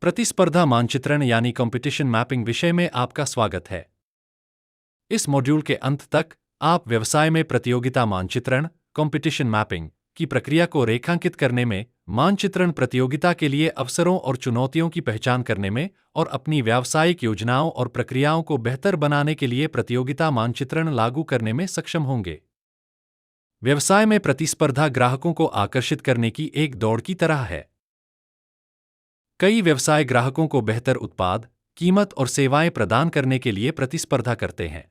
प्रतिस्पर्धा मानचित्रण यानी कंपटीशन मैपिंग विषय में आपका स्वागत है। इस मॉड्यूल के अंत तक आप व्यवसाय में प्रतियोगिता मानचित्रण कंपटीशन मैपिंग की प्रक्रिया को रेखांकित करने में, मानचित्रण प्रतियोगिता के लिए अवसरों और चुनौतियों की पहचान करने में और अपनी व्यावसायिक योजनाओं और प्रक्रियाओं को बेहतर बनाने के लिए प्रतियोगिता मानचित्रण लागू करने में सक्षम होंगे। व्यवसाय में प्रतिस्पर्धा ग्राहकों को आकर्षित करने की एक दौड़ की तरह है। कई व्यवसाय ग्राहकों को बेहतर उत्पाद, कीमत और सेवाएं प्रदान करने के लिए प्रतिस्पर्धा करते हैं।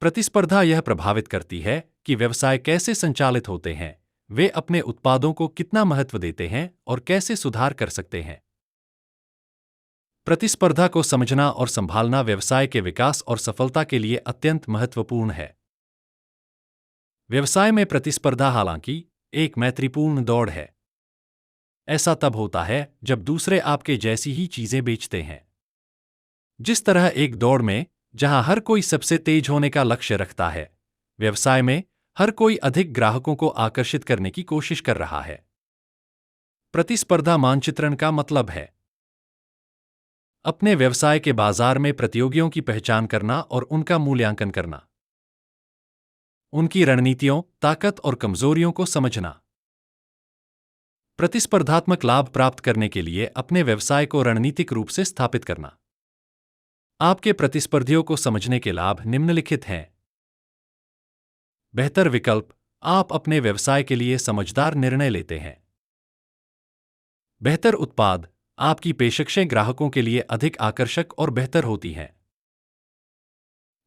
प्रतिस्पर्धा यह प्रभावित करती है कि व्यवसाय कैसे संचालित होते हैं, वे अपने उत्पादों को कितना महत्व देते हैं और कैसे सुधार कर सकते हैं। प्रतिस्पर्धा को समझना और संभालना व्यवसाय के विकास और सफलता के लिए अत्यंत महत्वपूर्ण है। व्यवसाय में प्रतिस्पर्धा हालांकि एक मैत्रीपूर्ण दौड़ है। ऐसा तब होता है जब दूसरे आपके जैसी ही चीजें बेचते हैं। जिस तरह एक दौड़ में जहां हर कोई सबसे तेज होने का लक्ष्य रखता है, व्यवसाय में हर कोई अधिक ग्राहकों को आकर्षित करने की कोशिश कर रहा है। प्रतिस्पर्धा मानचित्रण का मतलब है अपने व्यवसाय के बाजार में प्रतियोगियों की पहचान करना और उनका मूल्यांकन करना, उनकी रणनीतियों, ताकत और कमजोरियों को समझना। प्रतिस्पर्धात्मक लाभ प्राप्त करने के लिए अपने व्यवसाय को रणनीतिक रूप से स्थापित करना। आपके प्रतिस्पर्धियों को समझने के लाभ निम्नलिखित हैं। बेहतर विकल्प, आप अपने व्यवसाय के लिए समझदार निर्णय लेते हैं। बेहतर उत्पाद, आपकी पेशकशें ग्राहकों के लिए अधिक आकर्षक और बेहतर होती हैं।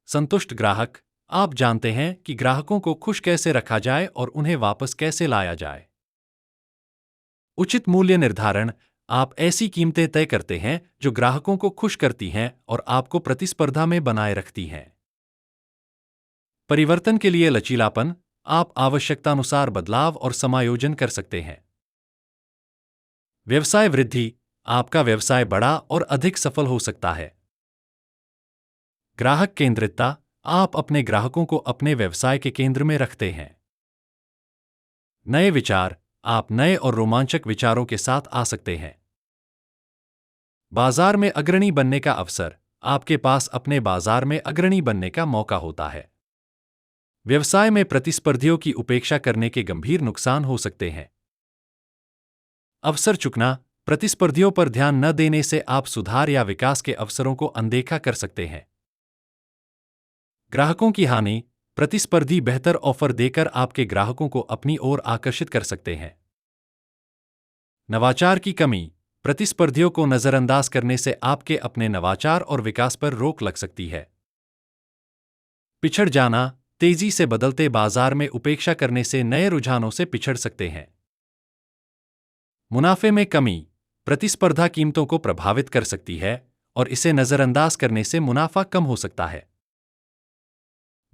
संतुष्ट ग्राहक, आप जानते हैं कि ग्राहकों को खुश कैसे रखा जाए और उन्हें वापस कैसे लाया जाए। उचित मूल्य निर्धारण, आप ऐसी कीमतें तय करते हैं जो ग्राहकों को खुश करती हैं और आपको प्रतिस्पर्धा में बनाए रखती हैं। परिवर्तन के लिए लचीलापन, आप आवश्यकतानुसार बदलाव और समायोजन कर सकते हैं। व्यवसाय वृद्धि, आपका व्यवसाय बड़ा और अधिक सफल हो सकता है। ग्राहक केंद्रितता, आप अपने ग्राहकों को अपने व्यवसाय के केंद्र में रखते हैं। नए विचार, आप नए और रोमांचक विचारों के साथ आ सकते हैं। बाजार में अग्रणी बनने का अवसर, आपके पास अपने बाजार में अग्रणी बनने का मौका होता है। व्यवसाय में प्रतिस्पर्धियों की उपेक्षा करने के गंभीर नुकसान हो सकते हैं। अवसर चुकना, प्रतिस्पर्धियों पर ध्यान न देने से आप सुधार या विकास के अवसरों को अनदेखा कर सकते हैं। ग्राहकों की हानि, प्रतिस्पर्धी बेहतर ऑफर देकर आपके ग्राहकों को अपनी ओर आकर्षित कर सकते हैं। नवाचार की कमी, प्रतिस्पर्धियों को नजरअंदाज करने से आपके अपने नवाचार और विकास पर रोक लग सकती है। पिछड़ जाना, तेजी से बदलते बाजार में उपेक्षा करने से नए रुझानों से पिछड़ सकते हैं। मुनाफे में कमी, प्रतिस्पर्धा कीमतों को प्रभावित कर सकती है और इसे नजरअंदाज करने से मुनाफा कम हो सकता है।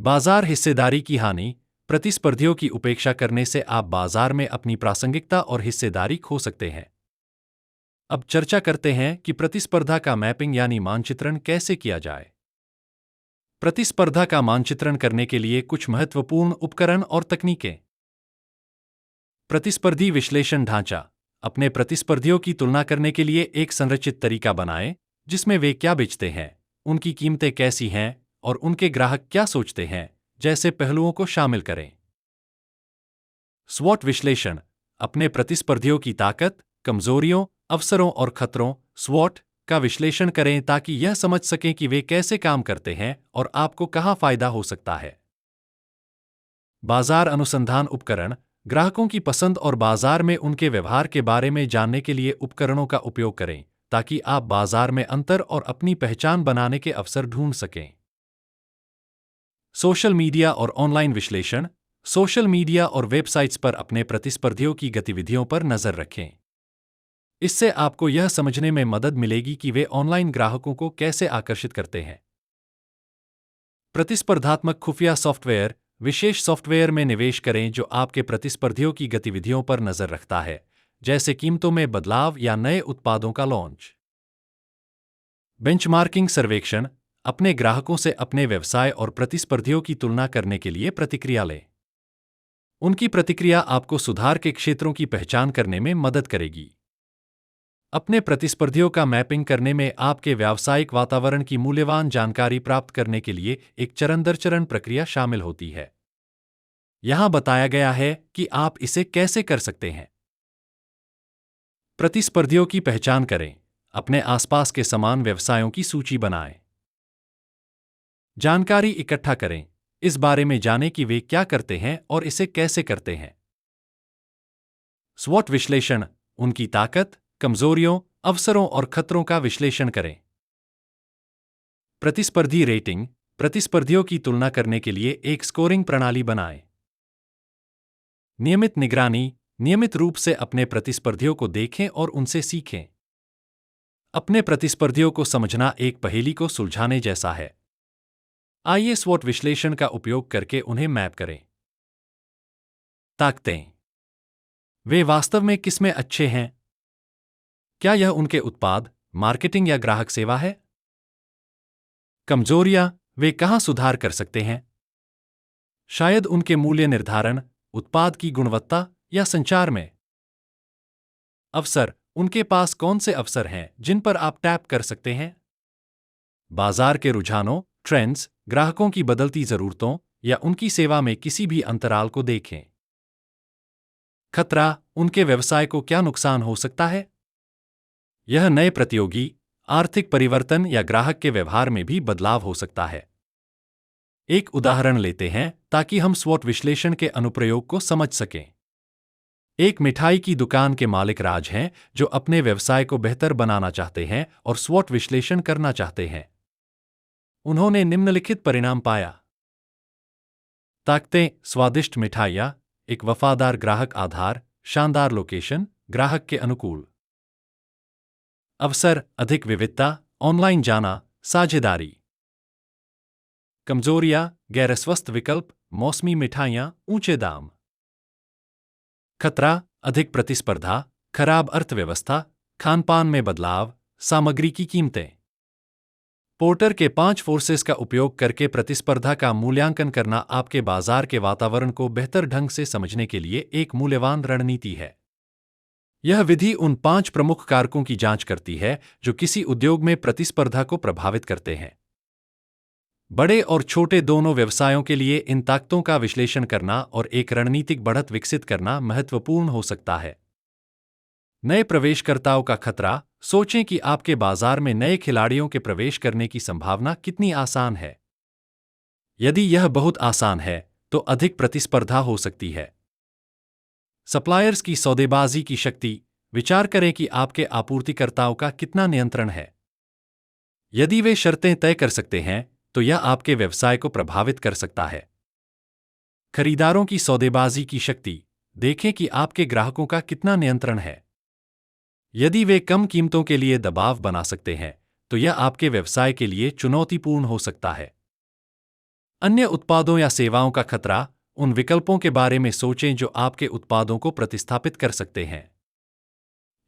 बाजार हिस्सेदारी की हानि, प्रतिस्पर्धियों की उपेक्षा करने से आप बाजार में अपनी प्रासंगिकता और हिस्सेदारी खो सकते हैं। अब चर्चा करते हैं कि प्रतिस्पर्धा का मैपिंग यानी मानचित्रण कैसे किया जाए। प्रतिस्पर्धा का मानचित्रण करने के लिए कुछ महत्वपूर्ण उपकरण और तकनीकें। प्रतिस्पर्धी विश्लेषण ढांचा, अपने प्रतिस्पर्धियों की तुलना करने के लिए एक संरचित तरीका बनाएं जिसमें वे क्या बेचते हैं, उनकी कीमतें कैसी हैं और उनके ग्राहक क्या सोचते हैं जैसे पहलुओं को शामिल करें। स्वॉट विश्लेषण, अपने प्रतिस्पर्धियों की ताकत, कमजोरियों, अवसरों और खतरों स्वॉट का विश्लेषण करें ताकि यह समझ सकें कि वे कैसे काम करते हैं और आपको कहां फायदा हो सकता है। बाजार अनुसंधान उपकरण, ग्राहकों की पसंद और बाजार में उनके व्यवहार के बारे में जानने के लिए उपकरणों का उपयोग करें ताकि आप बाजार में अंतर और अपनी पहचान बनाने के अवसर ढूंढ सकें। सोशल मीडिया और ऑनलाइन विश्लेषण, सोशल मीडिया और वेबसाइट्स पर अपने प्रतिस्पर्धियों की गतिविधियों पर नजर रखें। इससे आपको यह समझने में मदद मिलेगी कि वे ऑनलाइन ग्राहकों को कैसे आकर्षित करते हैं। प्रतिस्पर्धात्मक खुफिया सॉफ्टवेयर, विशेष सॉफ्टवेयर में निवेश करें जो आपके प्रतिस्पर्धियों की गतिविधियों पर नजर रखता है, जैसे कीमतों में बदलाव या नए उत्पादों का लॉन्च। बेंचमार्किंग सर्वेक्षण, अपने ग्राहकों से अपने व्यवसाय और प्रतिस्पर्धियों की तुलना करने के लिए प्रतिक्रिया लें। उनकी प्रतिक्रिया आपको सुधार के क्षेत्रों की पहचान करने में मदद करेगी। अपने प्रतिस्पर्धियों का मैपिंग करने में आपके व्यावसायिक वातावरण की मूल्यवान जानकारी प्राप्त करने के लिए एक चरण दर चरण प्रक्रिया शामिल होती है। यहां बताया गया है कि आप इसे कैसे कर सकते हैं। प्रतिस्पर्धियों की पहचान करें। अपने आसपास के समान व्यवसायों की सूची बनाएं। जानकारी इकट्ठा करें। इस बारे में जानें कि वे क्या करते हैं और इसे कैसे करते हैं। स्वॉट विश्लेषण, उनकी ताकत, कमजोरियों, अवसरों और खतरों का विश्लेषण करें। प्रतिस्पर्धी रेटिंग, प्रतिस्पर्धियों की तुलना करने के लिए एक स्कोरिंग प्रणाली बनाएं। नियमित निगरानी, नियमित रूप से अपने प्रतिस्पर्धियों को देखें और उनसे सीखें। अपने प्रतिस्पर्धियों को समझना एक पहेली को सुलझाने जैसा है। आइए स्वॉट विश्लेषण का उपयोग करके उन्हें मैप करें। ताकतें, वे वास्तव में किसमें अच्छे हैं? क्या यह उनके उत्पाद, मार्केटिंग या ग्राहक सेवा है? कमजोरियां, वे कहां सुधार कर सकते हैं? शायद उनके मूल्य निर्धारण, उत्पाद की गुणवत्ता या संचार में। अवसर, उनके पास कौन से अवसर हैं जिन पर आप टैप कर सकते हैं? बाजार के रुझानों, ट्रेंड्स, ग्राहकों की बदलती जरूरतों या उनकी सेवा में किसी भी अंतराल को देखें। खतरा, उनके व्यवसाय को क्या नुकसान हो सकता है? यह नए प्रतियोगी, आर्थिक परिवर्तन या ग्राहक के व्यवहार में भी बदलाव हो सकता है। एक उदाहरण लेते हैं ताकि हम स्वॉट विश्लेषण के अनुप्रयोग को समझ सकें। एक मिठाई की दुकान के मालिक राज हैं जो अपने व्यवसाय को बेहतर बनाना चाहते हैं और स्वॉट विश्लेषण करना चाहते हैं। उन्होंने निम्नलिखित परिणाम पाया। ताकतें, स्वादिष्ट मिठाइयाँ, एक वफादार ग्राहक आधार, शानदार लोकेशन, ग्राहक के अनुकूल। अवसर, अधिक विविधता, ऑनलाइन जाना, साझेदारी। कमजोरियां, गैर स्वस्थ विकल्प, मौसमी मिठाइयाँ, ऊंचे दाम। खतरा, अधिक प्रतिस्पर्धा, खराब अर्थव्यवस्था, खानपान में बदलाव, सामग्री की कीमतें। पोर्टर के 5 फोर्सेस का उपयोग करके प्रतिस्पर्धा का मूल्यांकन करना आपके बाजार के वातावरण को बेहतर ढंग से समझने के लिए एक मूल्यवान रणनीति है। यह विधि उन 5 प्रमुख कारकों की जांच करती है जो किसी उद्योग में प्रतिस्पर्धा को प्रभावित करते हैं। बड़े और छोटे दोनों व्यवसायों के लिए इन ताकतों का विश्लेषण करना और एक रणनीतिक बढ़त विकसित करना महत्वपूर्ण हो सकता है। नए प्रवेशकर्ताओं का खतरा, सोचें कि आपके बाजार में नए खिलाड़ियों के प्रवेश करने की संभावना कितनी आसान है। यदि यह बहुत आसान है, तो अधिक प्रतिस्पर्धा हो सकती है। सप्लायर्स की सौदेबाजी की शक्ति, विचार करें कि आपके आपूर्तिकर्ताओं का कितना नियंत्रण है। यदि वे शर्तें तय कर सकते हैं, तो यह आपके व्यवसाय को प्रभावित कर सकता है। खरीदारों की सौदेबाजी की शक्ति, देखें कि आपके ग्राहकों का कितना नियंत्रण है। यदि वे कम कीमतों के लिए दबाव बना सकते हैं, तो यह आपके व्यवसाय के लिए चुनौतीपूर्ण हो सकता है। अन्य उत्पादों या सेवाओं का खतरा, उन विकल्पों के बारे में सोचें जो आपके उत्पादों को प्रतिस्थापित कर सकते हैं।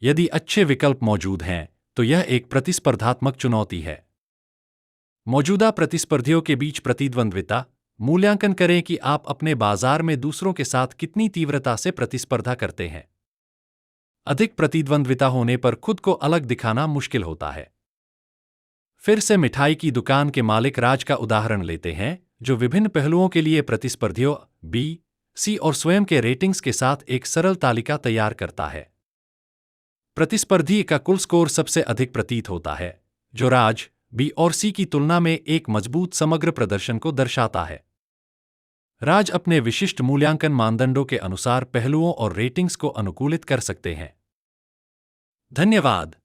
यदि अच्छे विकल्प मौजूद हैं, तो यह एक प्रतिस्पर्धात्मक चुनौती है। मौजूदा प्रतिस्पर्धियों के बीच प्रतिद्वंद्विता, मूल्यांकन करें कि आप अपने बाजार में दूसरों के साथ कितनी तीव्रता से प्रतिस्पर्धा करते हैं। अधिक प्रतिद्वंद्विता होने पर खुद को अलग दिखाना मुश्किल होता है। फिर से मिठाई की दुकान के मालिक राज का उदाहरण लेते हैं, जो विभिन्न पहलुओं के लिए प्रतिस्पर्धियों बी, सी और स्वयं के रेटिंग्स के साथ एक सरल तालिका तैयार करता है। प्रतिस्पर्धी का कुल स्कोर सबसे अधिक प्रतीत होता है, जो राज, बी और सी की तुलना में एक मजबूत समग्र प्रदर्शन को दर्शाता है। राज अपने विशिष्ट मूल्यांकन मानदंडों के अनुसार पहलुओं और रेटिंग्स को अनुकूलित कर सकते हैं। धन्यवाद।